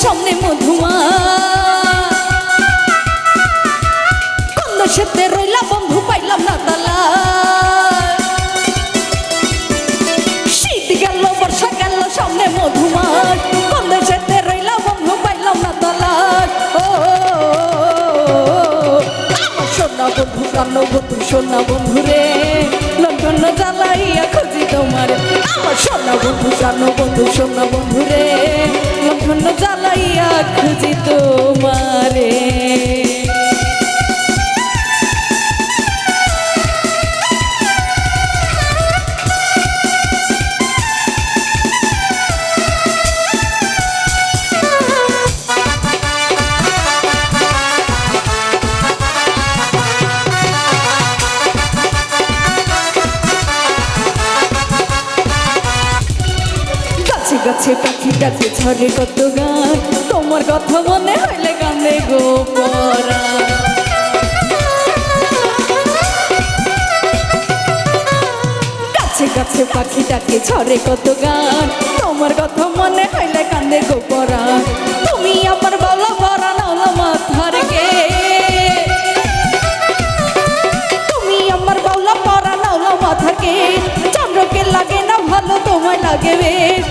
সামনে মধুমা কোন দেশেতে রইলা বন্ধু পাইলাম না তালা শীত গেল বর্ষা গেল সামনে মধুমা কোন দেশেতে রইলা বন্ধু পাইলাম না তালা ও আমার সোনা বন্ধু প্রাণ বন্ধু সোনা বন্ধু রে লন্ঠন জ্বালাইয়া খুঁজি তোমার আমার সোনা বন্ধু প্রাণ বন্ধু সোনা বন্ধু রে লন্ঠন জ্বালাইয়া খুঁজি তোমারে গাছে পাখি ডাকে ঝরে কত গান তোমার কথা মনে হইলে গানে গো পরা গাছে গাছে পাখি ডাকে ঝরে কত গান তোমার কথা মনে হইলে গানে গো পরা তুমি আমার বাউলা পরা নাওলা মাথার গে তুমি আমার বাউলা পরা নাওলা মাথার গে চন্দ্রকে লাগে না ভালো তোমায় লাগে বেশ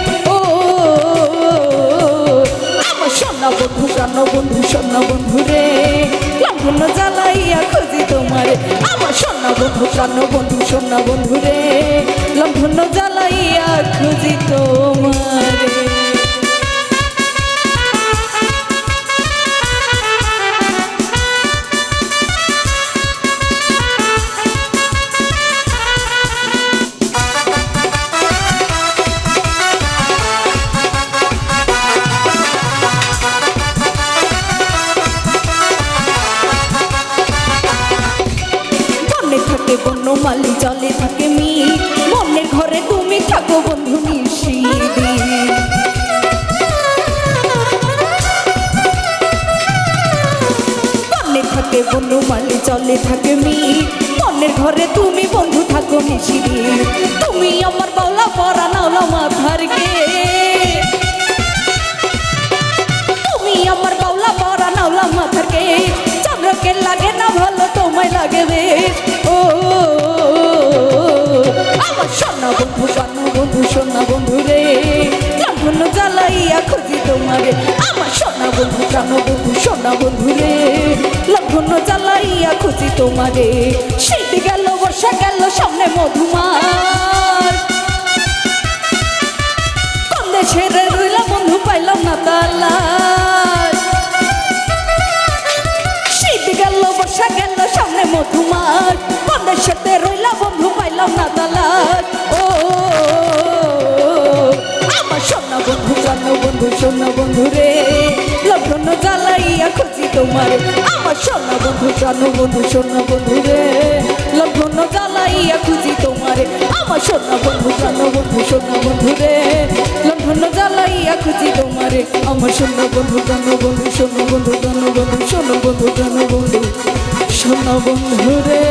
সোনা বন্ধু প্রাণ বন্ধু সোনা বন্ধু রে লন্ঠন জ্বালাইয়া খুঁজি তোমারে আমার সোনা বন্ধু প্রাণ বন্ধু সোনা বন্ধু রে লন্ঠন জ্বালাইয়া খুঁজি তোমারে বনমালী জলে থাকে মি মনের ঘরে তুমি থাকো বন্ধু নিশিদি মনে থাকে বনমালী জলে থাকে মি মনের ঘরে তুমি বন্ধু থাকো নিশিদি তুমি আমার বাউলা পরা নাওলা মাথার গে তুমি আমার বাউলা পরা নাওলা মাথার গে চন্দ্রকে লাগে না ভালো তোমায় লাগে বেশ ও আমার সোনা বন্ধু প্রাণ বন্ধু সোনা বন্ধু রে লন্ঠন জ্বালাইয়া খুঁজি তোমারে আমার সোনা বন্ধু প্রাণ বন্ধু সোনা বন্ধু রে লন্ঠন জ্বালাইয়া খুঁজি তোমারে শীত গেল বর্ষা গেল সামনে মধুমার কোন দেশের রইলা বন্ধু পাইলাম না তালা শীত গেল বর্ষা গেল সামনে মধুমার কোন দেশেতে রইলা বন্ধু পাইলাম না তালা ও আমার সোনা বন্ধু প্রাণ বন্ধু সোনা বন্ধু রে লন্ঠন জ্বালাইয়া খুঁজি তোমারে আমার সোনা বন্ধু প্রাণ বন্ধু সোনা বন্ধু রে লন্ঠন জ্বালাইয়া খুঁজি তোমারে আমার সোনা বন্ধু প্রাণ বন্ধু সোনা বন্ধু রে লন্ঠন জ্বালাইয়া খুঁজি তোমারে আমার সোনা বন্ধু প্রাণ বন্ধু সোনা বন্ধু প্রাণ বন্ধু সোনা বন্ধু প্রাণ বন্ধু সোনা বন্ধু রে।